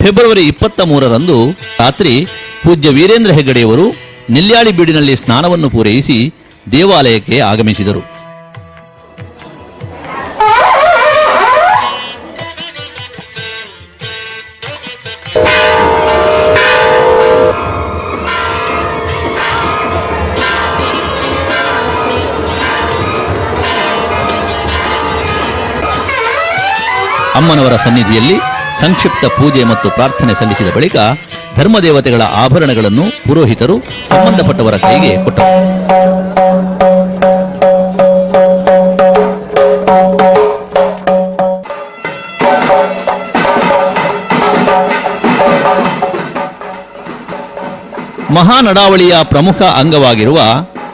February 23ರಂದು ರಾತ್ರಿ ಪೂಜ್ಯ ವೀರೇಂದ್ರ ಹೆಗ್ಗಡೆಯವರು ನೆಲ್ಯಾಡಿ ಬೀಡಿನಲ್ಲಿ ಸ್ನಾನವನ್ನು ಪೂರೈಸಿ ದೇವಾಲಯಕ್ಕೆ ಆಗಮಿಸಿದರು. ಅಮ್ಮನವರ ಸನ್ನಿಧಿಯಲ್ಲಿ ಸಂಕ್ಷಿಪ್ತ ಪೂಜೆ ಮತ್ತು ಪ್ರಾರ್ಥನೆ ಸಲ್ಲಿಸಿದ ಬಳಿಕ ಧರ್ಮದೇವತೆಗಳ ಆಭರಣಗಳನ್ನು ಪುರೋಹಿತರು ಸಂಬಂಧಪಟ್ಟವರ ಕೈಗೆ ಕೊಟ್ಟರು. ಮಹಾನಡಾವಳಿಯ ಪ್ರಮುಖ ಅಂಗವಾಗಿರುವ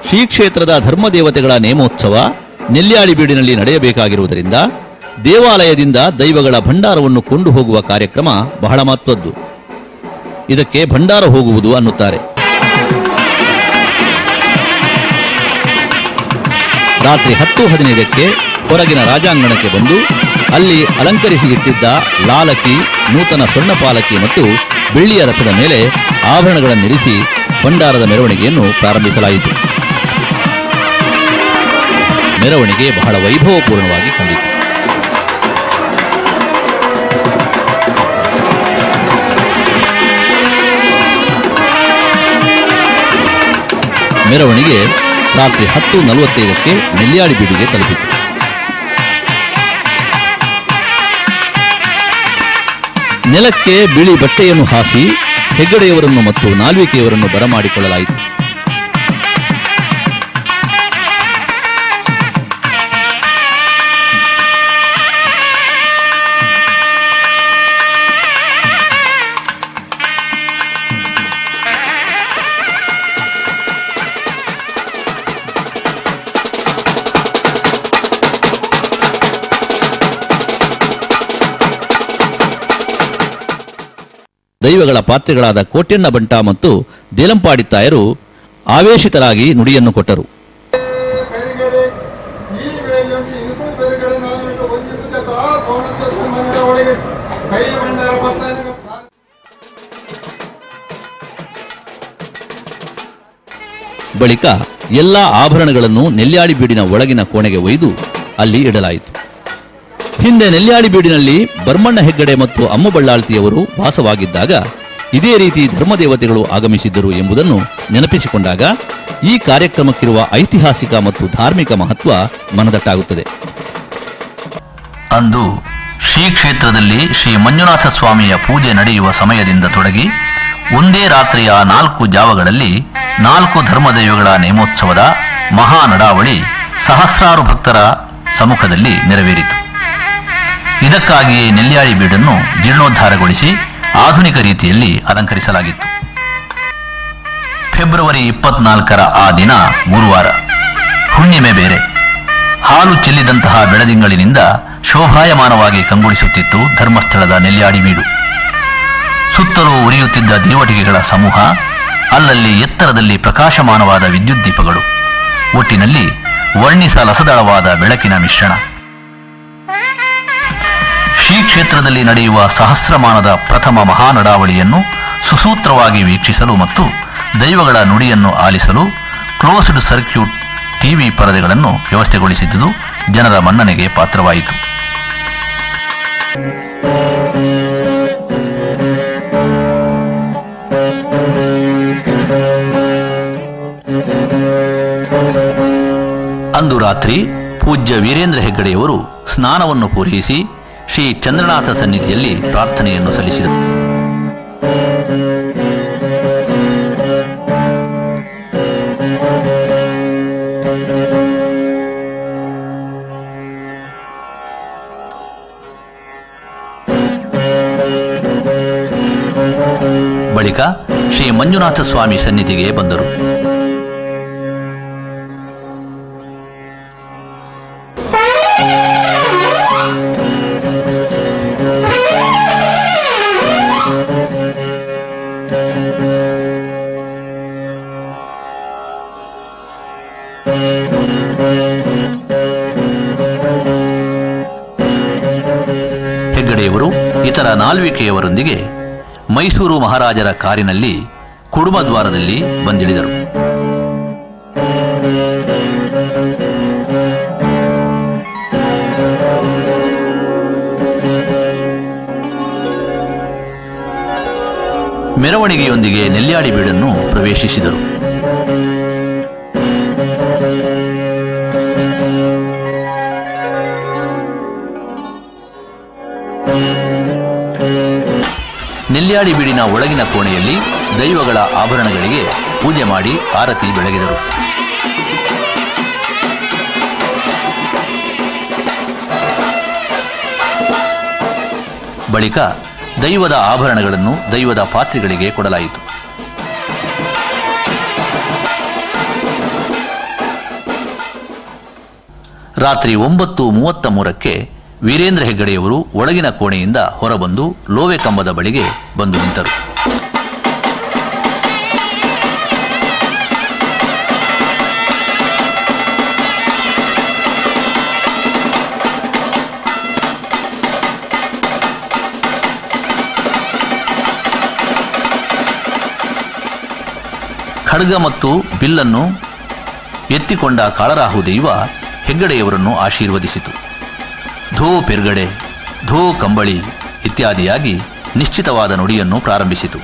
ಶ್ರೀ ಕ್ಷೇತ್ರದ ಧರ್ಮದೇವತೆಗಳ ನೇಮೋತ್ಸವ ನೆಲ್ಯಾಡಿ ಬೀಡಿನಲ್ಲಿ ನಡೆಯಬೇಕಾಗಿರುವುದರಿಂದ ದೇವಾಲಯದಿಂದ ದೈವಗಳ ಭಂಡಾರವನ್ನು ಕೊಂಡು ಹೋಗುವ ಕಾರ್ಯಕ್ರಮ ಬಹಳ ಮಹತ್ವದ್ದು. ಇದಕ್ಕೆ ಭಂಡಾರ ಹೋಗುವುದು ಅನ್ನುತ್ತಾರೆ. ರಾತ್ರಿ 10:15ಕ್ಕೆ ಹೊರಗಿನ ರಾಜಾಂಗಣಕ್ಕೆ ಬಂದು ಅಲ್ಲಿ ಅಲಂಕರಿಸಿ ಇಟ್ಟಿದ್ದ ಲಾಲಕಿ, ನೂತನ ಸ್ವರ್ಣ ಪಾಲಕಿ ಮತ್ತು ಬೆಳ್ಳಿಯ ರಥದ ಮೇಲೆ ಆಭರಣಗಳನ್ನಿರಿಸಿ ಭಂಡಾರದ ಮೆರವಣಿಗೆಯನ್ನು ಪ್ರಾರಂಭಿಸಲಾಯಿತು. ಮೆರವಣಿಗೆ ಬಹಳ ವೈಭವಪೂರ್ಣವಾಗಿ ಕಂಡಿತು. ಮೆರವಣಿಗೆ ರಾತ್ರಿ 10:45ಕ್ಕೆ ನೆಲ್ಯಾಡಿ ಬೀಡಿಗೆ ತಲುಪಿತು. ನೆಲಕ್ಕೆ ಬಿಳಿ ಬಟ್ಟೆಯನ್ನು ಹಾಸಿ ಹೆಗ್ಗಡೆಯವರನ್ನು ಮತ್ತು ನಾಲ್ವಿಕೆಯವರನ್ನು ಬರಮಾಡಿಕೊಳ್ಳಲಾಯಿತು. ದೈವಗಳ ಪಾತ್ರೆಗಳಾದ ಕೋಟ್ಯಣ್ಣ ಬಂಟ ಮತ್ತು ದೇಲಂಪಾಡಿ ತಾಯರು ಆವೇಶಿತರಾಗಿ ನುಡಿಯನ್ನು ಕೊಟ್ಟರು. ಬಳಿಕ ಎಲ್ಲ ಆಭರಣಗಳನ್ನು ನೆಲ್ಯಾಡಿ ಬೀಡಿನ ಒಳಗಿನ ಕೋಣೆಗೆ ಒಯ್ದು ಅಲ್ಲಿ ಇಡಲಾಯಿತು. ಹಿಂದೆ ನೆಲ್ಯಾಡಿ ಬೀಡಿನಲ್ಲಿ ಬರ್ಮಣ್ಣ ಹೆಗ್ಗಡೆ ಮತ್ತು ಅಮ್ಮ ಬಳ್ಳಾಳ್ತಿಯವರು ವಾಸವಾಗಿದ್ದಾಗ ಇದೇ ರೀತಿ ಧರ್ಮದೇವತೆಗಳು ಆಗಮಿಸಿದ್ದರು ಎಂಬುದನ್ನು ನೆನಪಿಸಿಕೊಂಡಾಗ ಈ ಕಾರ್ಯಕ್ರಮಕ್ಕಿರುವ ಐತಿಹಾಸಿಕ ಮತ್ತು ಧಾರ್ಮಿಕ ಮಹತ್ವ ಮನದಟ್ಟಾಗುತ್ತದೆ. ಅಂದು ಶ್ರೀ ಕ್ಷೇತ್ರದಲ್ಲಿ ಶ್ರೀ ಮಂಜುನಾಥ ಸ್ವಾಮಿಯ ಪೂಜೆ ನಡೆಯುವ ಸಮಯದಿಂದ ತೊಡಗಿ ಒಂದೇ ರಾತ್ರಿಯ 4 ಜಾವಗಳಲ್ಲಿ 4 ಧರ್ಮದೈವಗಳ ನೇಮೋತ್ಸವದ ಮಹಾ ನಡಾವಳಿ ಸಹಸ್ರಾರು ಭಕ್ತರ ಸಮ್ಮುಖದಲ್ಲಿ ನೆರವೇರಿತು. ಇದಕ್ಕಾಗಿಯೇ ನೆಲ್ಯಾಡಿ ಬೀಡನ್ನು ಜೀರ್ಣೋದ್ಧಾರಗೊಳಿಸಿ ಆಧುನಿಕ ರೀತಿಯಲ್ಲಿ ಅಲಂಕರಿಸಲಾಗಿತ್ತು. ಫೆಬ್ರವರಿ 24ರ ಆ ದಿನ ಗುರುವಾರ, ಹುಣ್ಣಿಮೆ ಬೇರೆ. ಹಾಲು ಚೆಲ್ಲಿದಂತಹ ಬೆಳದಿಂಗಳಿನಿಂದ ಶೋಭಾಯಮಾನವಾಗಿ ಕಂಗೊಳಿಸುತ್ತಿತ್ತು ಧರ್ಮಸ್ಥಳದ ನೆಲ್ಯಾಡಿ ಬೀಡು. ಸುತ್ತಲೂ ಉರಿಯುತ್ತಿದ್ದ ದೀವಟಿಗೆಗಳ ಸಮೂಹ, ಅಲ್ಲಲ್ಲಿ ಎತ್ತರದಲ್ಲಿ ಪ್ರಕಾಶಮಾನವಾದ ವಿದ್ಯುತ್ ದೀಪಗಳು, ಒಟ್ಟಿನಲ್ಲಿ ವರ್ಣಿಸಲಸದಳವಾದ ಬೆಳಕಿನ ಮಿಶ್ರಣ. ಶ್ರೀ ಕ್ಷೇತ್ರದಲ್ಲಿ ನಡೆಯುವ ಸಹಸ್ರಮಾನದ ಪ್ರಥಮ ಮಹಾನಡಾವಳಿಯನ್ನು ಸುಸೂತ್ರವಾಗಿ ವೀಕ್ಷಿಸಲು ಮತ್ತು ದೈವಗಳ ನುಡಿಯನ್ನು ಆಲಿಸಲು ಕ್ಲೋಸ್ಡ್ ಸರ್ಕ್ಯೂಟ್ ಟಿವಿ ಪರದೆಗಳನ್ನು ವ್ಯವಸ್ಥೆಗೊಳಿಸಿದ್ದುದು ಜನರ ಮನ್ನಣೆಗೆ ಪಾತ್ರವಾಯಿತು. ಅಂದು ರಾತ್ರಿ ಪೂಜ್ಯ ವೀರೇಂದ್ರ ಹೆಗ್ಗಡೆಯವರು ಸ್ನಾನವನ್ನು ಪೂರೈಸಿ ಶ್ರೀ ಚಂದ್ರನಾಥ ಸನ್ನಿಧಿಯಲ್ಲಿ ಪ್ರಾರ್ಥನೆಯನ್ನು ಸಲ್ಲಿಸಿದರು. ಬಳಿಕ ಶ್ರೀ ಮಂಜುನಾಥ ಸ್ವಾಮಿ ಸನ್ನಿಧಿಗೆ ಬಂದರು. ಹೆಗ್ಗಡೆಯವರು ಇತರ ನಾಲ್ವಿಕೆಯವರೊಂದಿಗೆ ಮೈಸೂರು ಮಹಾರಾಜರ ಕಾರಿನಲ್ಲಿ ಕುಡುಮದ್ವಾರದಲ್ಲಿ ಬಂದಿಳಿದರು. ಮೆರವಣಿಗೆಯೊಂದಿಗೆ ನೆಲ್ಯಾಡಿ ಬೀಡನ್ನು ಪ್ರವೇಶಿಸಿದರು. ನೆಲ್ಯಾಡಿ ಬೀಡಿನ ಒಳಗಿನ ಕೋಣೆಯಲ್ಲಿ ದೈವಗಳ ಆಭರಣಗಳಿಗೆ ಪೂಜೆ ಮಾಡಿ ಆರತಿ ಬೆಳಗಿದರು. ಬಳಿಕ ದೈವದ ಆಭರಣಗಳನ್ನು ದೈವದ ಪಾತ್ರೆಗಳಿಗೆ ಕೊಡಲಾಯಿತು. ರಾತ್ರಿ 9:33ಕ್ಕೆ ವೀರೇಂದ್ರ ಹೆಗ್ಗಡೆಯವರು ಒಳಗಿನ ಕೋಣೆಯಿಂದ ಹೊರಬಂದು ಲೋವೆ ಕಂಬದ ಬಳಿಗೆ ಬಂದು ನಿಂತರು. ಖಡ್ಗ ಮತ್ತು ಬಿಲ್ಲನ್ನು ಎತ್ತಿಕೊಂಡ ಕಾಳರಾಹು ದೈವ ಹೆಗ್ಗಡೆಯವರನ್ನು ಆಶೀರ್ವದಿಸಿತು. ಧೋ ಪೆರ್ಗಡೆ, ಧೋ ಕಂಬಳಿ ಇತ್ಯಾದಿಯಾಗಿ ನಿಶ್ಚಿತವಾದ ನುಡಿಯನ್ನು ಪ್ರಾರಂಭಿಸಿತು.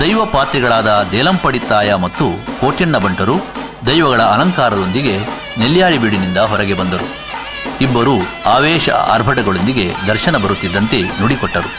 ದೈವ ಪಾತ್ರಿಗಳಾದ ದೇಲಂಪಡಿತ್ತಾಯ ಮತ್ತು ಕೋಟ್ಯಣ್ಣ ಬಂಟರು ದೈವಗಳ ಅಲಂಕಾರದೊಂದಿಗೆ ನೆಲ್ಯಾಡಿ ಬೀಡಿನಿಂದ ಹೊರಗೆ ಬಂದರು. ಇಬ್ಬರು ಆವೇಶ ಆರ್ಭಟಗಳೊಂದಿಗೆ ದರ್ಶನ ಬರುತ್ತಿದ್ದಂತೆ ನುಡಿಕೊಟ್ಟರು.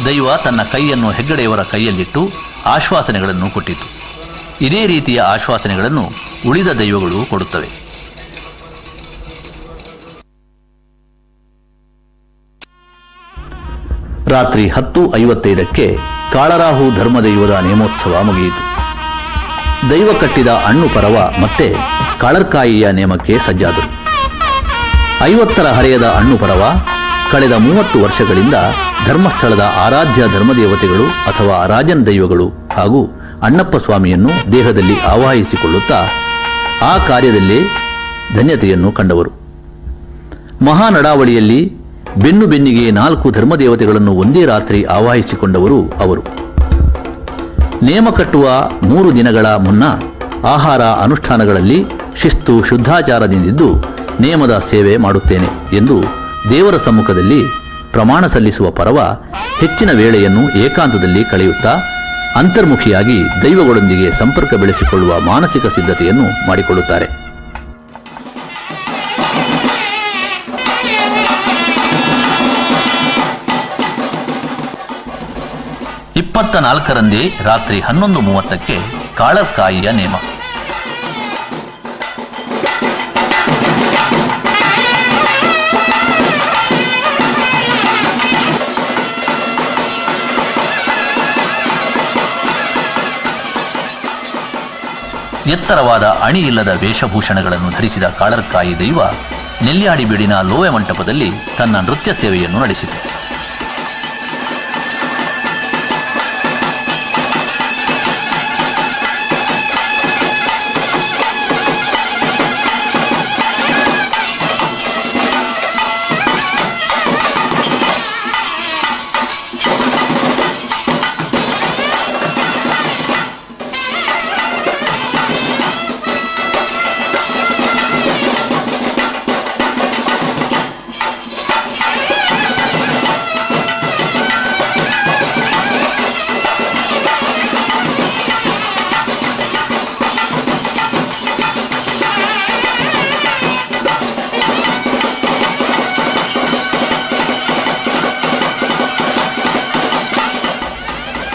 ದೈವ ತನ್ನ ಕೈಯನ್ನು ಹೆಗ್ಗಡೆಯವರ ಕೈಯಲ್ಲಿಟ್ಟು ಆಶ್ವಾಸನೆಗಳನ್ನು ಕೊಟ್ಟಿತು. ಇದೇ ರೀತಿಯ ಆಶ್ವಾಸನೆಗಳನ್ನು ಉಳಿದ ದೈವಗಳು ಕೊಡುತ್ತವೆ. ರಾತ್ರಿ 10:55ಕ್ಕೆ ಕಾಳರಾಹು ಧರ್ಮದೈವದ ನೇಮೋತ್ಸವ ಮುಗಿಯಿತು. ದೈವ ಕಟ್ಟಿದ ಹಣ್ಣು ಪರವ ಮತ್ತೆ ಕಾಳರ್ಕಾಯಿಯ ನೇಮಕ್ಕೆ ಸಜ್ಜಾದರು. 50ರ ಹರೆಯದ ಹಣ್ಣು ಪರವ ಕಳೆದ 30 ವರ್ಷಗಳಿಂದ ಧರ್ಮಸ್ಥಳದ ಆರಾಧ್ಯ ಧರ್ಮದೇವತೆಗಳು ಅಥವಾ ರಾಜನ್ ದೈವಗಳು ಹಾಗೂ ಅಣ್ಣಪ್ಪ ಸ್ವಾಮಿಯನ್ನು ದೇಹದಲ್ಲಿ ಆವಾಹಿಸಿಕೊಳ್ಳುತ್ತಾ ಆ ಕಾರ್ಯದಲ್ಲೇ ಧನ್ಯತೆಯನ್ನು ಕಂಡವರು. ಮಹಾನಡಾವಳಿಯಲ್ಲಿ ಬೆನ್ನು ಬೆನ್ನಿಗೆ 4 ಧರ್ಮದೇವತೆಗಳನ್ನು ಒಂದೇ ರಾತ್ರಿ ಆವಾಹಿಸಿಕೊಂಡವರು ಅವರು. ನೇಮ ಕಟ್ಟುವ 3 ದಿನಗಳ ಮುನ್ನ ಆಹಾರ ಅನುಷ್ಠಾನಗಳಲ್ಲಿ ಶಿಸ್ತು ಶುದ್ಧಾಚಾರದಿಂದಿದ್ದು ನೇಮದ ಸೇವೆ ಮಾಡುತ್ತೇನೆ ಎಂದು ದೇವರ ಸಮ್ಮುಖದಲ್ಲಿ ಪ್ರಮಾಣ ಸಲ್ಲಿಸುವ ಪರವ ಹೆಚ್ಚಿನ ವೇಳೆಯನ್ನು ಏಕಾಂತದಲ್ಲಿ ಕಳೆಯುತ್ತಾ ಅಂತರ್ಮುಖಿಯಾಗಿ ದೈವಗಳೊಂದಿಗೆ ಸಂಪರ್ಕ ಬೆಳೆಸಿಕೊಳ್ಳುವ ಮಾನಸಿಕ ಸಿದ್ಧತೆಯನ್ನು ಮಾಡಿಕೊಳ್ಳುತ್ತಾರೆ. 24ರಂದೇ ರಾತ್ರಿ 11:30ಕ್ಕೆ ಕಾಳರ್ಕಾಯಿಯ ನೇಮ. ಎತ್ತರವಾದ ಅಣಿ ಇಲ್ಲದ ವೇಷಭೂಷಣಗಳನ್ನು ಧರಿಸಿದ ಕಾಳರ್ಕಾಯಿ ದೈವ ನೆಲ್ಯಾಡಿಬೀಡಿನ ಲೋವೆ ಮಂಟಪದಲ್ಲಿ ತನ್ನ ನೃತ್ಯ ಸೇವೆಯನ್ನು ನಡೆಸಿತು.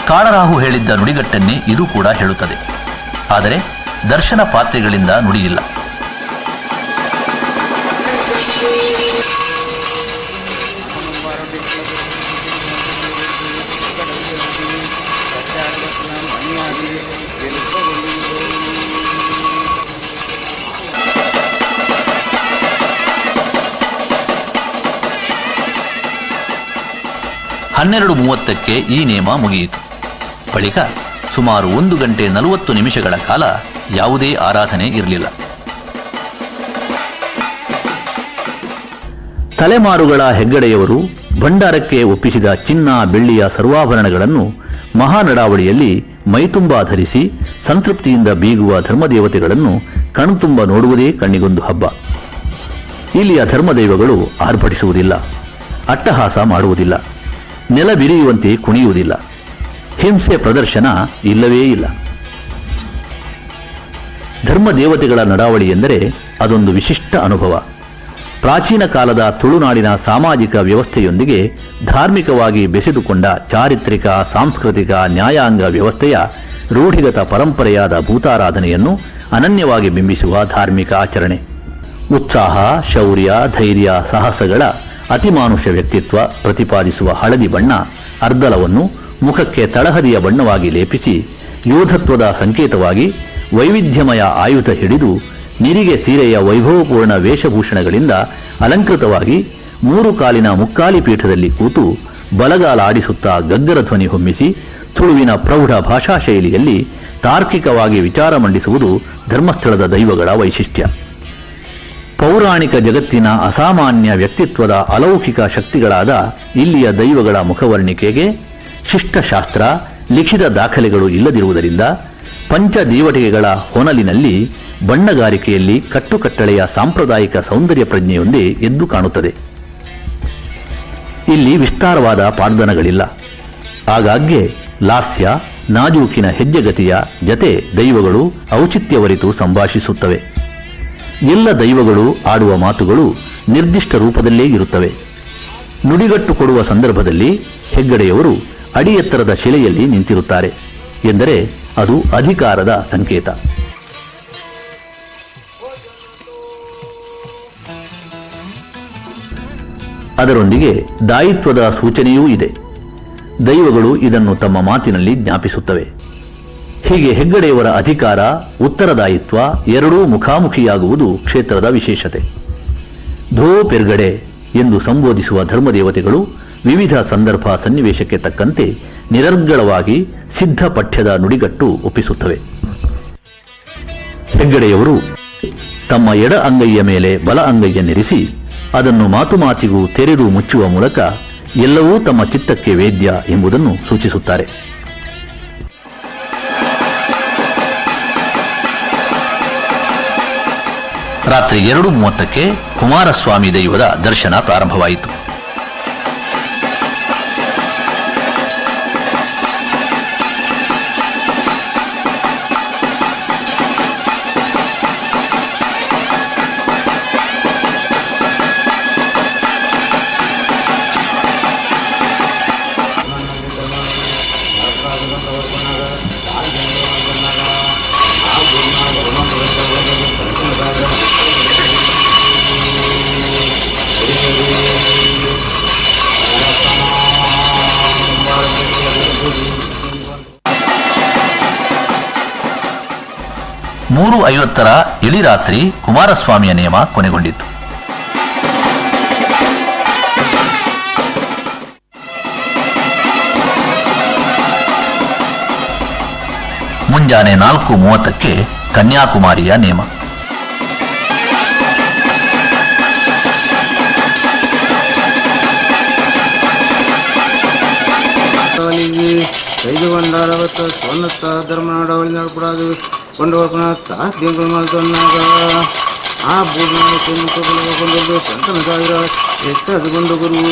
ಕಾಳರಾಹು ಹೇಳಿದ್ದ ನುಡಿಗಟ್ಟನ್ನೇ ಇದು ಕೂಡ ಹೇಳುತ್ತದೆ. ಆದರೆ ದರ್ಶನ ಪಾತ್ರೆಗಳಿಂದ ನುಡಿಯಿಲ್ಲ. ಹನ್ನೆರಡು 30ಕ್ಕೆ ಈ ನೇಮ ಮುಗಿಯಿತು. ಬಳಿಕ ಸುಮಾರು 1 ಗಂಟೆ 40 ನಿಮಿಷಗಳ ಕಾಲ ಯಾವುದೇ ಆರಾಧನೆ ಇರಲಿಲ್ಲ. ತಲೆಮಾರುಗಳ ಹೆಗ್ಗಡೆಯವರು ಭಂಡಾರಕ್ಕೆ ಒಪ್ಪಿಸಿದ ಚಿನ್ನ ಬೆಳ್ಳಿಯ ಸರ್ವಾಭರಣಗಳನ್ನು ಮಹಾನಡಾವಳಿಯಲ್ಲಿ ಮೈತುಂಬ ಧರಿಸಿ ಸಂತೃಪ್ತಿಯಿಂದ ಬೀಗುವ ಧರ್ಮದೇವತೆಗಳನ್ನು ಕಣ್ತುಂಬ ನೋಡುವುದೇ ಕಣ್ಣಿಗೊಂದು ಹಬ್ಬ. ಇಲ್ಲಿಯ ಧರ್ಮದೈವಗಳು ಆರ್ಭಟಿಸುವುದಿಲ್ಲ, ಅಟ್ಟಹಾಸ ಮಾಡುವುದಿಲ್ಲ, ನೆಲ ಬಿರಿಯುವಂತೆ ಕುಣಿಯುವುದಿಲ್ಲ, ಹಿಂಸೆ ಪ್ರದರ್ಶನ ಇಲ್ಲವೇ ಇಲ್ಲ. ಧರ್ಮದೇವತೆಗಳ ನಡಾವಳಿ ಎಂದರೆ ಅದೊಂದು ವಿಶಿಷ್ಟ ಅನುಭವ. ಪ್ರಾಚೀನ ಕಾಲದ ತುಳುನಾಡಿನ ಸಾಮಾಜಿಕ ವ್ಯವಸ್ಥೆಯೊಂದಿಗೆ ಧಾರ್ಮಿಕವಾಗಿ ಬೆಸೆದುಕೊಂಡ ಚಾರಿತ್ರಿಕ, ಸಾಂಸ್ಕೃತಿಕ, ನ್ಯಾಯಾಂಗ ವ್ಯವಸ್ಥೆಯ ರೂಢಿಗತ ಪರಂಪರೆಯಾದ ಭೂತಾರಾಧನೆಯನ್ನು ಅನನ್ಯವಾಗಿ ಬಿಂಬಿಸುವ ಧಾರ್ಮಿಕ ಆಚರಣೆ. ಉತ್ಸಾಹ, ಶೌರ್ಯ, ಧೈರ್ಯ, ಸಾಹಸಗಳ ಅತಿಮಾನುಷ ವ್ಯಕ್ತಿತ್ವ ಪ್ರತಿಪಾದಿಸುವ ಹಳದಿ ಬಣ್ಣ ಅರ್ಧಲವನ್ನು ಮುಖಕ್ಕೆ ತಳಹದಿಯ ಬಣ್ಣವಾಗಿ ಲೇಪಿಸಿ ಯೋಧತ್ವದ ಸಂಕೇತವಾಗಿ ವೈವಿಧ್ಯಮಯ ಆಯುಧ ಹಿಡಿದು ನಿರಿಗೆ ಸೀರೆಯ ವೈಭವಪೂರ್ಣ ವೇಷಭೂಷಣಗಳಿಂದ ಅಲಂಕೃತವಾಗಿ 3 ಕಾಲಿನ ಮುಕ್ಕಾಲಿ ಪೀಠದಲ್ಲಿ ಕೂತು ಬಲಗಾಲ ಆಡಿಸುತ್ತಾ ಗದ್ದರ ಧ್ವನಿ ಹೊಮ್ಮಿಸಿ ತುಳುವಿನ ಪ್ರೌಢ ಭಾಷಾ ಶೈಲಿಯಲ್ಲಿ ತಾರ್ಕಿಕವಾಗಿ ವಿಚಾರ ಮಂಡಿಸುವುದು ಧರ್ಮಸ್ಥಳದ ದೈವಗಳ ವೈಶಿಷ್ಟ್ಯ. ಪೌರಾಣಿಕ ಜಗತ್ತಿನ ಅಸಾಮಾನ್ಯ ವ್ಯಕ್ತಿತ್ವದ ಅಲೌಕಿಕ ಶಕ್ತಿಗಳಾದ ಇಲ್ಲಿಯ ದೈವಗಳ ಮುಖವರ್ಣಿಕೆಗೆ ಶಿಷ್ಟಶಾಸ್ತ್ರ, ಲಿಖಿತ ದಾಖಲೆಗಳು ಇಲ್ಲದಿರುವುದರಿಂದ ಪಂಚದೇವಟಿಕೆಗಳ ಹೊನಲಿನಲ್ಲಿ ಬಣ್ಣಗಾರಿಕೆಯಲ್ಲಿ ಕಟ್ಟುಕಟ್ಟಳೆಯ ಸಾಂಪ್ರದಾಯಿಕ ಸೌಂದರ್ಯ ಪ್ರಜ್ಞೆಯೊಂದೇ ಎದ್ದು ಕಾಣುತ್ತದೆ. ಇಲ್ಲಿ ವಿಸ್ತಾರವಾದ ಪಾಡ್ದನಗಳಿಲ್ಲ. ಆಗಾಗ್ಗೆ ಲಾಸ್ಯ, ನಾಜೂಕಿನ ಹೆಜ್ಜೆಗತಿಯ ಜತೆ ದೈವಗಳು ಔಚಿತ್ಯವರಿತು ಸಂಭಾಷಿಸುತ್ತವೆ. ಎಲ್ಲ ದೈವಗಳು ಆಡುವ ಮಾತುಗಳು ನಿರ್ದಿಷ್ಟ ರೂಪದಲ್ಲೇ ಇರುತ್ತವೆ. ನುಡಿಗಟ್ಟು ಕೊಡುವ ಸಂದರ್ಭದಲ್ಲಿ ಹೆಗ್ಗಡೆಯವರು ಅಡಿ ಎತ್ತರದ ಶಿಲೆಯಲ್ಲಿ ನಿಂತಿರುತ್ತಾರೆ ಎಂದರೆ ಅದು ಅಧಿಕಾರದ ಸಂಕೇತ. ಅದರೊಂದಿಗೆ ದಾಯಿತ್ವದ ಸೂಚನೆಯೂ ಇದೆ. ದೈವಗಳು ಇದನ್ನು ತಮ್ಮ ಮಾತಿನಲ್ಲಿ ಜ್ಞಾಪಿಸುತ್ತವೆ. ಹೀಗೆ ಹೆಗ್ಗಡೆಯವರ ಅಧಿಕಾರ, ಉತ್ತರದಾಯಿತ್ವ ಎರಡೂ ಮುಖಾಮುಖಿಯಾಗುವುದು ಕ್ಷೇತ್ರದ ವಿಶೇಷತೆ. ಧೋ ಪೆರ್ಗಡೆ ಎಂದು ಸಂಬೋಧಿಸುವ ಧರ್ಮದೇವತೆಗಳು ವಿವಿಧ ಸಂದರ್ಭ ಸನ್ನಿವೇಶಕ್ಕೆ ತಕ್ಕಂತೆ ನಿರರ್ಗಳವಾಗಿ ಸಿದ್ಧ ಪಠ್ಯದ ನುಡಿಗಟ್ಟು ಒಪ್ಪಿಸುತ್ತವೆ. ಹೆಗ್ಗಡೆಯವರು ತಮ್ಮ ಎಡ ಅಂಗೈಯ ಮೇಲೆ ಬಲ ಅಂಗೈಯನ್ನಿರಿಸಿ ಅದನ್ನು ಮಾತು ಮಾತಿಗೂ ತೆರೆದು ಮುಚ್ಚುವ ಮೂಲಕ ಎಲ್ಲವೂ ತಮ್ಮ ಚಿತ್ತಕ್ಕೆ ವೇದ್ಯ ಎಂಬುದನ್ನು ಸೂಚಿಸುತ್ತಾರೆ. ರಾತ್ರಿ 2:30ಕ್ಕೆ ಕುಮಾರಸ್ವಾಮಿ ದೈವದ ದರ್ಶನ ಪ್ರಾರಂಭವಾಯಿತು. ಮೂರು 50 ಇಳಿರಾತ್ರಿ ಕುಮಾರಸ್ವಾಮಿಯ ನೇಮ ಕೊನೆಗೊಂಡಿತು. ಮುಂಜಾನೆ 4:30ಕ್ಕೆ ಕನ್ಯಾಕುಮಾರಿಯ ನೇಮ. ಐದುಗೊಂಡಾರವತ್ತು ಸೋನ್ನತ್ತ ಧರ್ಮ ನಾಡವಳಿ ನಡ್ಕೊಡೋದು ಕೊಂಡು ತಾತ್ಯಗಳು ಮಾಡ್ಕೊಂಡಾಗ ಆ ಬೂದಿನ ಕೊಂಡದ್ದು ಸಂತನ ಸಾವಿರ ಎಷ್ಟದುಕೊಂಡು ಗುರು.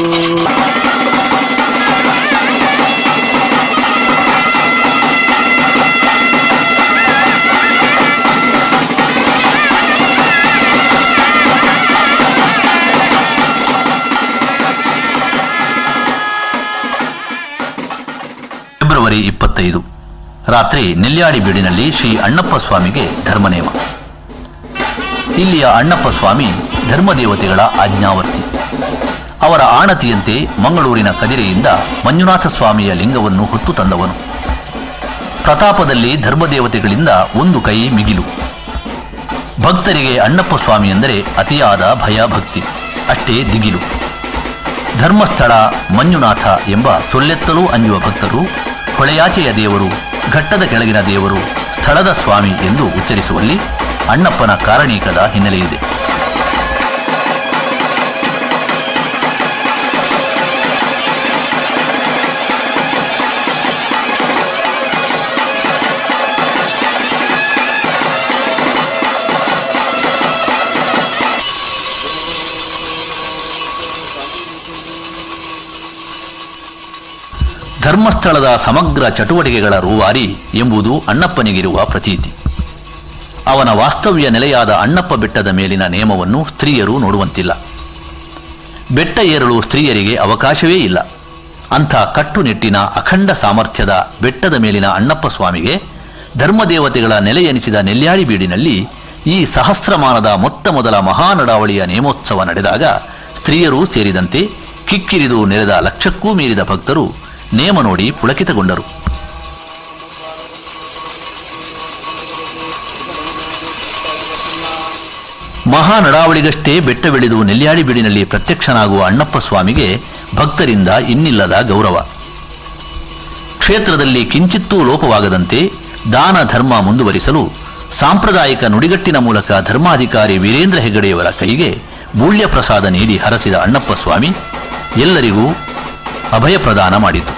ಫೆಬ್ರವರಿ 25 ರಾತ್ರಿ ನೆಲ್ಯಾಡಿ ಬೀಡಿನಲ್ಲಿ ಶ್ರೀ ಅಣ್ಣಪ್ಪ ಸ್ವಾಮಿಗೆ ಧರ್ಮನೇಮ. ಇಲ್ಲಿಯ ಅಣ್ಣಪ್ಪ ಸ್ವಾಮಿ ಧರ್ಮದೇವತೆಗಳ ಆಜ್ಞಾವರ್ತಿ. ಅವರ ಆಣತಿಯಂತೆ ಮಂಗಳೂರಿನ ಕದಿರೆಯಿಂದ ಮಂಜುನಾಥ ಸ್ವಾಮಿಯ ಲಿಂಗವನ್ನು ಹೊತ್ತು ತಂದವನು. ಪ್ರತಾಪದಲ್ಲಿ ಧರ್ಮದೇವತೆಗಳಿಂದ ಒಂದು ಕೈ ಮಿಗಿಲು. ಭಕ್ತರಿಗೆ ಅಣ್ಣಪ್ಪ ಸ್ವಾಮಿ ಎಂದರೆ ಅತಿಯಾದ ಭಯ ಭಕ್ತಿ, ಅಷ್ಟೇ ದಿಗಿಲು. ಧರ್ಮಸ್ಥಳ ಮಂಜುನಾಥ ಎಂಬ ಸೊಲ್ಲೆತ್ತಲೂ ಅಂಜುವ ಭಕ್ತರು ಹೊಳೆಯಾಚೆಯ ದೇವರು, ಘಟ್ಟದ ಕೆಳಗಿನ ದೇವರು, ಸ್ಥಳದ ಸ್ವಾಮಿ ಎಂದು ಉಚ್ಚರಿಸುವಲ್ಲಿ ಅಣ್ಣಪ್ಪನ ಕಾರಣೀಕದ ಹಿನ್ನೆಲೆಯಿದೆ. ಧರ್ಮಸ್ಥಳದ ಸಮಗ್ರ ಚಟುವಟಿಕೆಗಳ ರೂವಾರಿ ಎಂಬುದು ಅಣ್ಣಪ್ಪನಿಗಿರುವ ಪ್ರತೀತಿ. ಅವನ ವಾಸ್ತವ್ಯ ನೆಲೆಯಾದ ಅಣ್ಣಪ್ಪ ಬೆಟ್ಟದ ಮೇಲಿನ ನೇಮವನ್ನು ಸ್ತ್ರೀಯರು ನೋಡುವಂತಿಲ್ಲ. ಬೆಟ್ಟ ಏರಲು ಸ್ತ್ರೀಯರಿಗೆ ಅವಕಾಶವೇ ಇಲ್ಲ. ಅಂಥ ಕಟ್ಟುನಿಟ್ಟಿನ ಅಖಂಡ ಸಾಮರ್ಥ್ಯದ ಬೆಟ್ಟದ ಮೇಲಿನ ಅಣ್ಣಪ್ಪ ಸ್ವಾಮಿಗೆ ಧರ್ಮದೇವತೆಗಳ ನೆಲೆಯೆನಿಸಿದ ನೆಲ್ಯಾಡಿ ಬೀಡಿನಲ್ಲಿ ಈ ಸಹಸ್ರಮಾನದ ಮೊದಲ ಮಹಾನಡಾವಳಿಯ ನೇಮೋತ್ಸವ ನಡೆದಾಗ ಸ್ತ್ರೀಯರೂ ಸೇರಿದಂತೆ ಕಿಕ್ಕಿರಿದು ನೆರೆದ ಲಕ್ಷಕ್ಕೂ ಮೀರಿದ ಭಕ್ತರು ನೇಮ ನೋಡಿ ಪುಳಕಿತಗೊಂಡರು. ಮಹಾನಡಾವಳಿಗಷ್ಟೇ ಬೆಟ್ಟವಿಳಿದು ನೆಲ್ಯಾಡಿ ಬೀಡಿನಲ್ಲಿ ಪ್ರತ್ಯಕ್ಷನಾಗುವ ಅಣ್ಣಪ್ಪ ಸ್ವಾಮಿಗೆ ಭಕ್ತರಿಂದ ಇನ್ನಿಲ್ಲದ ಗೌರವ. ಕ್ಷೇತ್ರದಲ್ಲಿ ಕಿಂಚಿತ್ತೂ ಲೋಪವಾಗದಂತೆ ದಾನ ಧರ್ಮ ಮುಂದುವರಿಸಲು ಸಾಂಪ್ರದಾಯಿಕ ನುಡಿಗಟ್ಟಿನ ಮೂಲಕ ಧರ್ಮಾಧಿಕಾರಿ ವೀರೇಂದ್ರ ಹೆಗ್ಗಡೆಯವರ ಕೈಗೆ ಬೂಳ್ಯ ಪ್ರಸಾದ ನೀಡಿ ಹರಸಿದ ಅಣ್ಣಪ್ಪ ಸ್ವಾಮಿ ಎಲ್ಲರಿಗೂ ಅಭಯ ಪ್ರದಾನ ಮಾಡಿತು.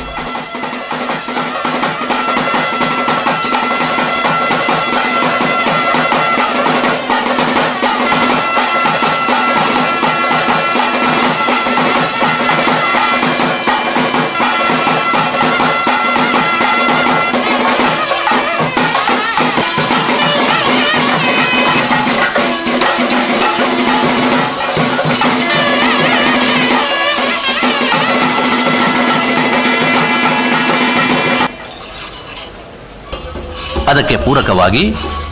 ಅದಕ್ಕೆ ಪೂರಕವಾಗಿ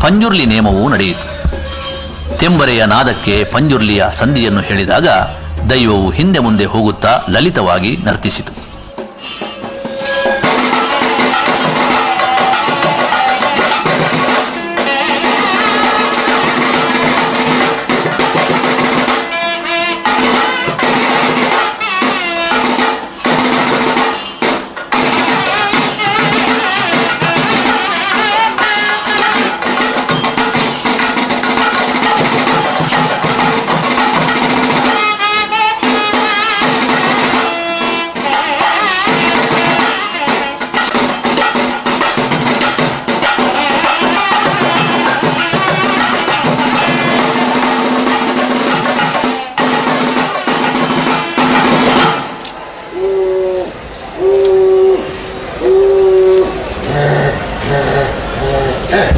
ಪಂಜುರ್ಲಿ ನೇಮವೂ ನಡೆಯಿತು. ತೆಂಬರೆಯ ನಾದಕ್ಕೆ ಪಂಜುರ್ಲಿಯ ಸಂಧಿಯನ್ನು ಹೇಳಿದಾಗ ದೈವವು ಹಿಂದೆ ಮುಂದೆ ಹೋಗುತ್ತಾ ಲಲಿತವಾಗಿ ನರ್ತಿಸಿತು.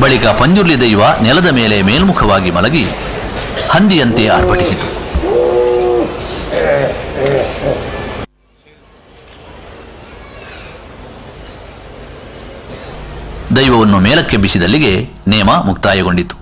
ಬಳಿಕ ಪಂಜುರ್ಲಿ ದೈವ ನೆಲದ ಮೇಲೆ ಮೇಲ್ಮುಖವಾಗಿ ಮಲಗಿ ಹಂದಿಯಂತೆ ಆರ್ಭಟಿಸಿತು. ದೈವವನ್ನು ಮೇಲಕ್ಕೆ ಬಿಸಿದಲ್ಲಿಗೆ ನೇಮ ಮುಕ್ತಾಯಗೊಂಡಿತು.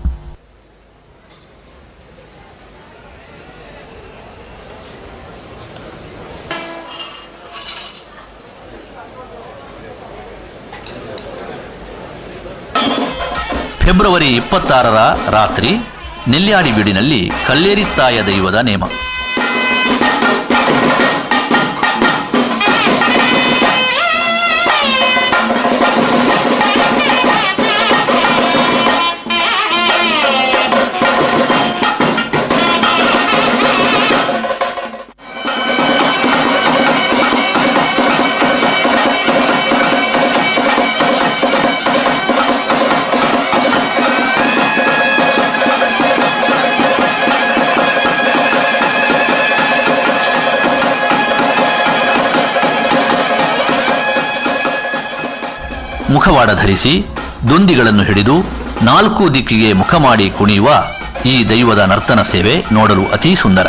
ಫೆಬ್ರವರಿ 26ರ ರಾತ್ರಿ ನೆಲ್ಯಾಡಿ ಬೀಡಿನಲ್ಲಿ ಕಲ್ಲೇರಿತ್ತಾಯ ದೈವದ ನೇಮ. ಮುಖವಾಡ ಧರಿಸಿ ದೊಂದಿಗಳನ್ನು ಹಿಡಿದು 4 ದಿಕ್ಕಿಗೆ ಮುಖ ಮಾಡಿ ಕುಣಿಯುವ ಈ ದೈವದ ನರ್ತನ ಸೇವೆ ನೋಡಲು ಅತೀ ಸುಂದರ.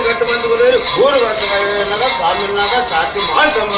ಕಟ್ಟು ಬಂದು ಊರು ಸ್ವಾಮಿನಾಗ ಸಾಕಿ ಮಾಡ್ಕೊಂಬ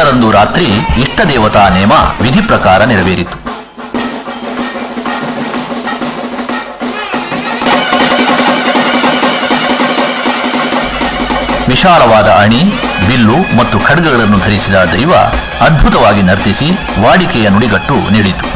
ರಂದು ರಾತ್ರಿ ಇಷ್ಟ ದೇವತಾ ನೇಮ ವಿಧಿ ಪ್ರಕಾರ ನೆರವೇರಿತು. ವಿಶಾಲವಾದ ಅಣಿ, ಬಿಲ್ಲು ಮತ್ತು ಖಡ್ಗಗಳನ್ನು ಧರಿಸಿದ ದೈವ ಅದ್ಭುತವಾಗಿ ನರ್ತಿಸಿ ವಾಡಿಕೆಯ ನುಡಿಗಟ್ಟು ನೀಡಿತು.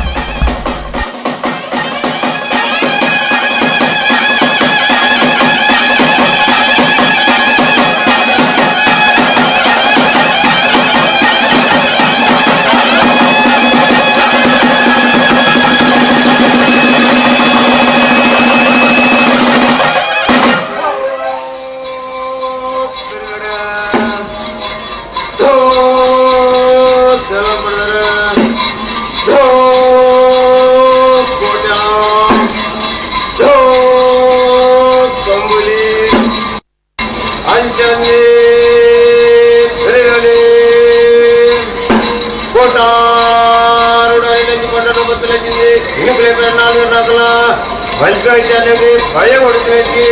ಭಯ ಹೊಡೆಸಿ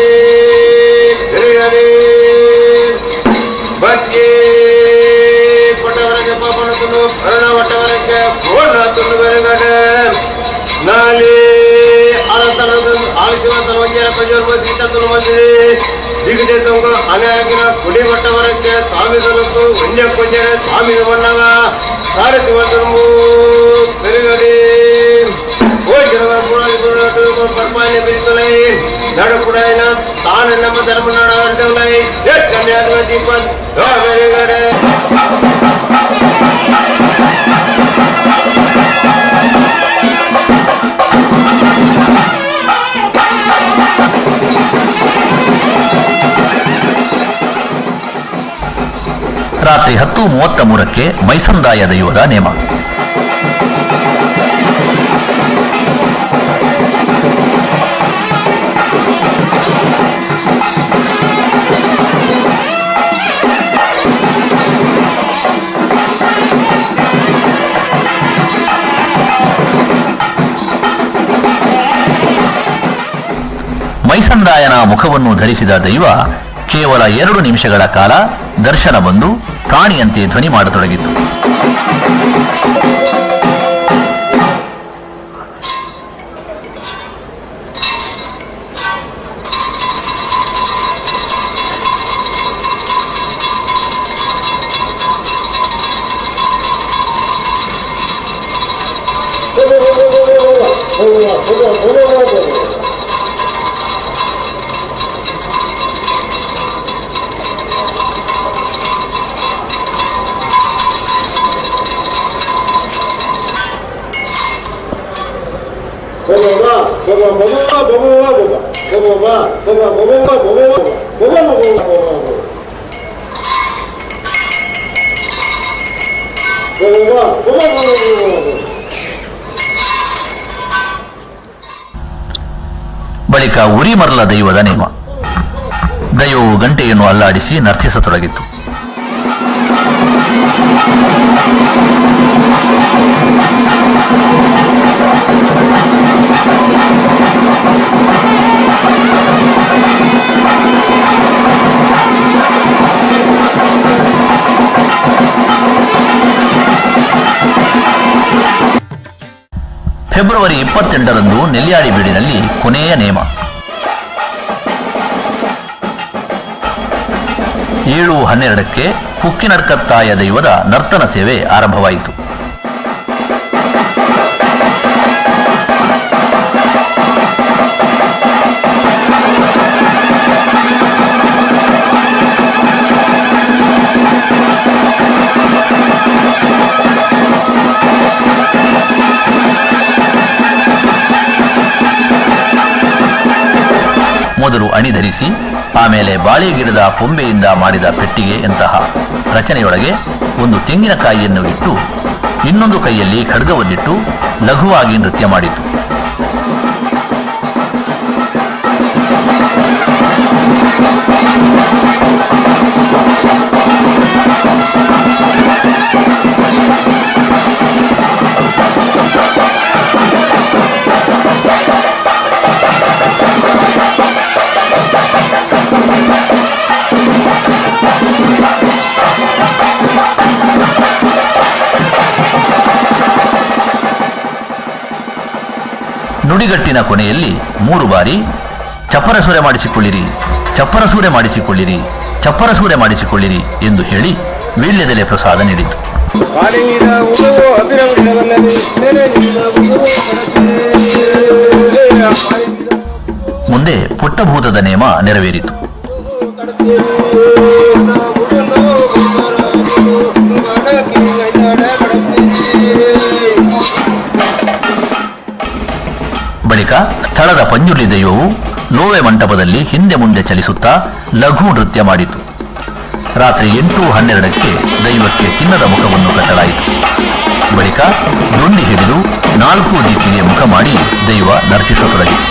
ಬಗ್ಗೆ ಪಟ್ಟವರಕ್ಕೆ ಪಾಪನತನು ಕರಣ ಒಟ್ಟವರಕ್ಕೆ ಪೂರ್ಣ ತಂದು ಬೆರಗಡೆ ನಾಲಿ ಆಲಿಸುವ ತಲವಂಜರ ಪಂಜೋರ್ಬ ಸೀತತನು ಮಂದಿ ದಿಗದೆ ತಂಗ ಅನಾಯಕಿನ ಕುಡಿ ಪಟ್ಟವರಕ್ಕೆ ಸ್ವಾಮಿ ಸಲತ್ತು ಒಂಜ ಕೊಂಜರ ಸ್ವಾಮಿ ಬಣ್ಣವ ಸಾರಸಿವಂತನು ಬೆರಗಡೆ ಪರ್ಮಾನ್ಯ ಬಿರಿತಲೈ ನಡು ಕುಡಾಯಿನ ತಾನು ನಮ್ಮ ಧರ್ಮ ನಾಡವರ್ದವಲೈ ಕನ್ಯಾದ ದೀಪ ಬೆರಗಡೆ ರಾತ್ರಿ 10:33ಕ್ಕೆ ಮೈಸಂದಾಯ ದೈವದ ನೇಮ. ಮೈಸಂದಾಯನ ಮುಖವನ್ನು ಧರಿಸಿದ ದೈವ ಕೇವಲ 2 ನಿಮಿಷಗಳ ಕಾಲ ದರ್ಶನ ಬಂದು ಪ್ರಾಣಿಯಂತೆ ಧ್ವನಿ ಮಾಡತೊಡಗಿತು. ಬಳಿಕ ಉರಿಮರಲ ದೈವದ ನೇಮ. ದೈವವು ಗಂಟೆಯನ್ನು ಅಲ್ಲಾಡಿಸಿ ನರ್ತಿಸತೊಡಗಿತು. ಫೆಬ್ರವರಿ 28ರಂದು ನೆಲ್ಯಾಡಿ ಬೀಡಿನಲ್ಲಿ ಕೊನೆಯ ನೇಮ. 7:12ಕ್ಕೆ ಕುಕ್ಕಿನಡ್ಕತ್ತಾಯ ದೈವದ ನರ್ತನ ಸೇವೆ ಆರಂಭವಾಯಿತು. ಮೊದಲು ಅಣಿ ಧರಿಸಿ, ಆಮೇಲೆ ಬಾಳೆ ಗಿಡದ ಕೊಂಬೆಯಿಂದ ಮಾಡಿದ ಪೆಟ್ಟಿಗೆ ಎಂತಹ ರಚನೆಯೊಳಗೆ ಒಂದು ತೆಂಗಿನಕಾಯಿಯನ್ನು ಇಟ್ಟು ಇನ್ನೊಂದು ಕೈಯಲ್ಲಿ ಖಡ್ಗವನ್ನಿಟ್ಟು ಲಘುವಾಗಿ ನೃತ್ಯ ಮಾಡಿತು. ನುಡಿಗಟ್ಟಿನ ಕೊನೆಯಲ್ಲಿ 3 ಬಾರಿ ಚಪ್ಪರಸೂರೆ ಮಾಡಿಸಿಕೊಳ್ಳಿರಿ, ಚಪ್ಪರಸೂರೆ ಮಾಡಿಸಿಕೊಳ್ಳಿರಿ, ಚಪ್ಪರಸೂರೆ ಮಾಡಿಸಿಕೊಳ್ಳಿರಿ ಎಂದು ಹೇಳಿ ವೀಳ್ಯದೆಲೆ ಪ್ರಸಾದ ನೀಡಿತು. ಮುಂದೆ ಪುಟ್ಟಭೂತದ ನೇಮ ನೆರವೇರಿತು. ಬಳಿಕ ಸ್ಥಳದ ಪಂಜುರ್ಲಿ ದೈವವು ಲೋವೆ ಮಂಟಪದಲ್ಲಿ ಹಿಂದೆ ಮುಂದೆ ಚಲಿಸುತ್ತಾ ಲಘು ನೃತ್ಯ ಮಾಡಿತು. ರಾತ್ರಿ 8:12ಕ್ಕೆ ದೈವಕ್ಕೆ ಚಿನ್ನದ ಮುಖವನ್ನು ಕಟ್ಟಲಾಯಿತು. ಬಳಿಕ ದೊಂಡಿ ಹಿಡಿದು 4 ದಿಕ್ಕಿಗೆ ಮುಖ ಮಾಡಿ ದೈವ ನರ್ತಿಸತೊಡಗಿತು.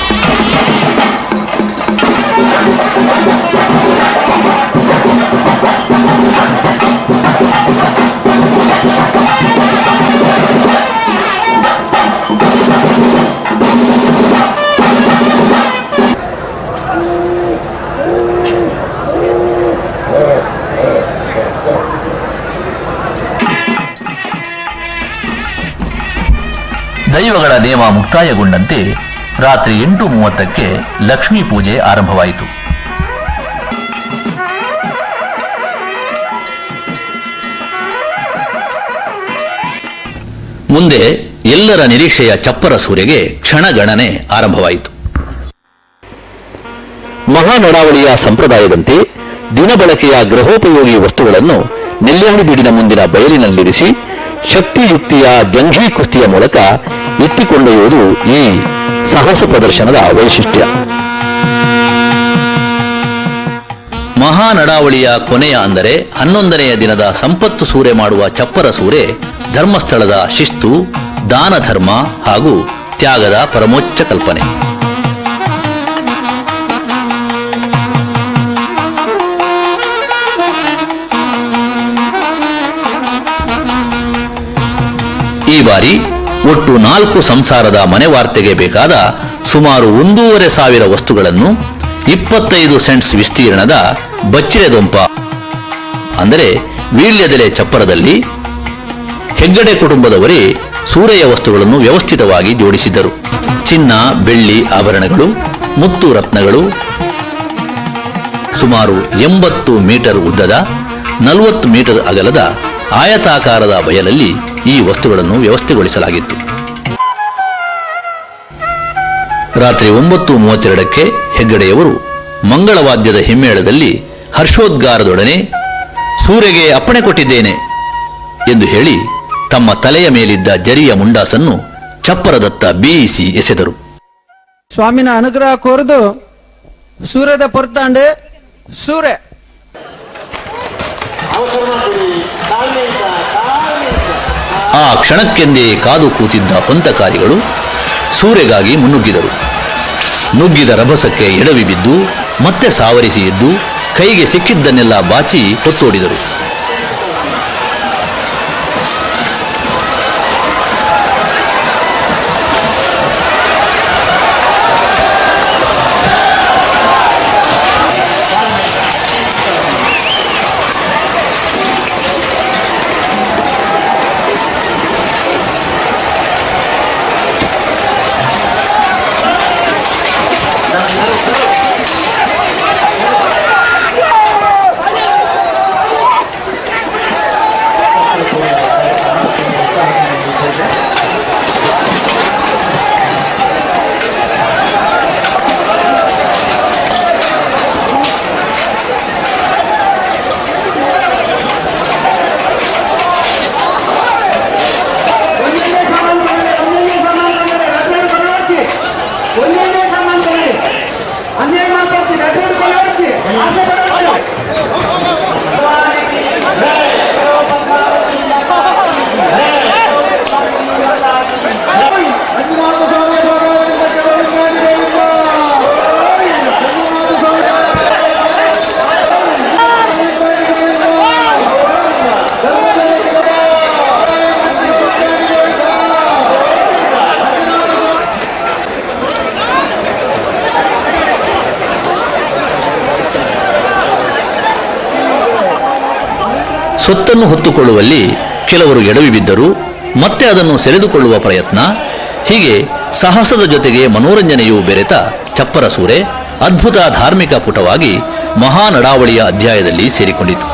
ದೈವಗಳ ನೇಮ ಮುಕ್ತಾಯಗೊಂಡಂತೆ ರಾತ್ರಿ 8:30ಕ್ಕೆ ಲಕ್ಷ್ಮೀ ಪೂಜೆ ಆರಂಭವಾಯಿತು. ಮುಂದೆ ಎಲ್ಲರ ನಿರೀಕ್ಷೆಯ ಚಪ್ಪರ ಸೂರೆಗೆ ಕ್ಷಣಗಣನೆ ಆರಂಭವಾಯಿತು. ಮಹಾನಡಾವಳಿಯ ಸಂಪ್ರದಾಯದಂತೆ ದಿನಬಳಕೆಯ ಗೃಹೋಪಯೋಗಿ ವಸ್ತುಗಳನ್ನು ನೆಲ್ಯಾಡಿ ಬೀಡಿನ ಮುಂದಿನ ಬಯಲಿನಲ್ಲಿರಿಸಿ ಶಕ್ತಿಯುಕ್ತಿಯ ಜಂಘೀ ಕುಸ್ತಿಯ ಮೂಲಕ ಎತ್ತಿಕೊಂಡೊಯ್ಯುವುದು ಈ ಸಾಹಸ ಪ್ರದರ್ಶನದ ವೈಶಿಷ್ಟ್ಯ. ಮಹಾನಡಾವಳಿಯ ಕೊನೆಯ ಅಂದರೆ 11ನೆಯ ದಿನದ ಸಂಪತ್ತು ಸೂರೆ ಮಾಡುವ ಚಪ್ಪರ ಸೂರೆ ಧರ್ಮಸ್ಥಳದ ಶಿಸ್ತು, ದಾನ ಧರ್ಮ ಹಾಗೂ ತ್ಯಾಗದ ಪರಮೋಚ್ಚ ಕಲ್ಪನೆ. ಈ ಬಾರಿ ಒಟ್ಟು 4 ಸಂಸಾರದ ಮನೆ ವಾರ್ತೆಗೆ ಬೇಕಾದ ಸುಮಾರು 1,500 ವಸ್ತುಗಳನ್ನು 25 ಸೆಂಟ್ಸ್ ವಿಸ್ತೀರ್ಣದ ಬಚ್ಚಿರೆದೊಂಪ ಅಂದರೆ ವೀಳ್ಯದೆಲೆ ಚಪ್ಪರದಲ್ಲಿ ಹೆಗ್ಗಡೆ ಕುಟುಂಬದವರೇ ಸೂರೆಯ ವಸ್ತುಗಳನ್ನು ವ್ಯವಸ್ಥಿತವಾಗಿ ಜೋಡಿಸಿದ್ದರು. ಚಿನ್ನ, ಬೆಳ್ಳಿ ಆಭರಣಗಳು, ಮುತ್ತು ರತ್ನಗಳು, ಸುಮಾರು 80 ಮೀಟರ್ ಉದ್ದದ 40 ಮೀಟರ್ ಅಗಲದ ಆಯತಾಕಾರದ ಬಯಲಲ್ಲಿ ಈ ವಸ್ತುಗಳನ್ನು ವ್ಯವಸ್ಥೆಗೊಳಿಸಲಾಗಿತ್ತು. ರಾತ್ರಿ 9:32ಕ್ಕೆ ಹೆಗ್ಗಡೆಯವರು ಮಂಗಳವಾದ್ಯದ ಹಿಮ್ಮೇಳದಲ್ಲಿ ಹರ್ಷೋದ್ಗಾರದೊಡನೆ ಸೂರೆಗೆ ಅಪ್ಪಣೆ ಕೊಟ್ಟಿದ್ದೇನೆ ಎಂದು ಹೇಳಿ ತಮ್ಮ ತಲೆಯ ಮೇಲಿದ್ದ ಜರಿಯ ಮುಂಡಾಸನ್ನು ಚಪ್ಪರದತ್ತ ಬೀಯಿಸಿ ಎಸೆದರು. ಸ್ವಾಮಿನ ಅನುಗ್ರಹ ಕೋರಿದು ಸೂರ್ಯದ ಪೊರ್ತಾಂಡೆ ಸೂರ್ಯ ಆ ಕ್ಷಣಕ್ಕೆಂದೇ ಕಾದು ಕೂತಿದ್ದ ಹೊಂತಕಾರಿಗಳು ಸೂರೆಗಾಗಿ ಮುನ್ನುಗ್ಗಿದರು. ನುಗ್ಗಿದ ರಭಸಕ್ಕೆ ಎಡವಿ ಬಿದ್ದು ಮತ್ತೆ ಸಾವರಿಸಿ ಎದ್ದು ಕೈಗೆ ಸಿಕ್ಕಿದ್ದನ್ನೆಲ್ಲ ಬಾಚಿ ಹೊತ್ತೋಡಿದರು. ಸೊತ್ತನ್ನು ಹೊತ್ತುಕೊಳ್ಳುವಲ್ಲಿ ಕೆಲವರು ಎಡವಿ ಬಿದ್ದರು, ಮತ್ತೆ ಅದನ್ನು ಸೆಳೆದುಕೊಳ್ಳುವ ಪ್ರಯತ್ನ. ಹೀಗೆ ಸಾಹಸದ ಜೊತೆಗೆ ಮನೋರಂಜನೆಯೂ ಬೆರೆತ ಚಪ್ಪರ ಸೂರೆ ಅದ್ಭುತ ಧಾರ್ಮಿಕ ಪುಟವಾಗಿ ಮಹಾನಡಾವಳಿಯ ಅಧ್ಯಾಯದಲ್ಲಿ ಸೇರಿಕೊಂಡಿತು.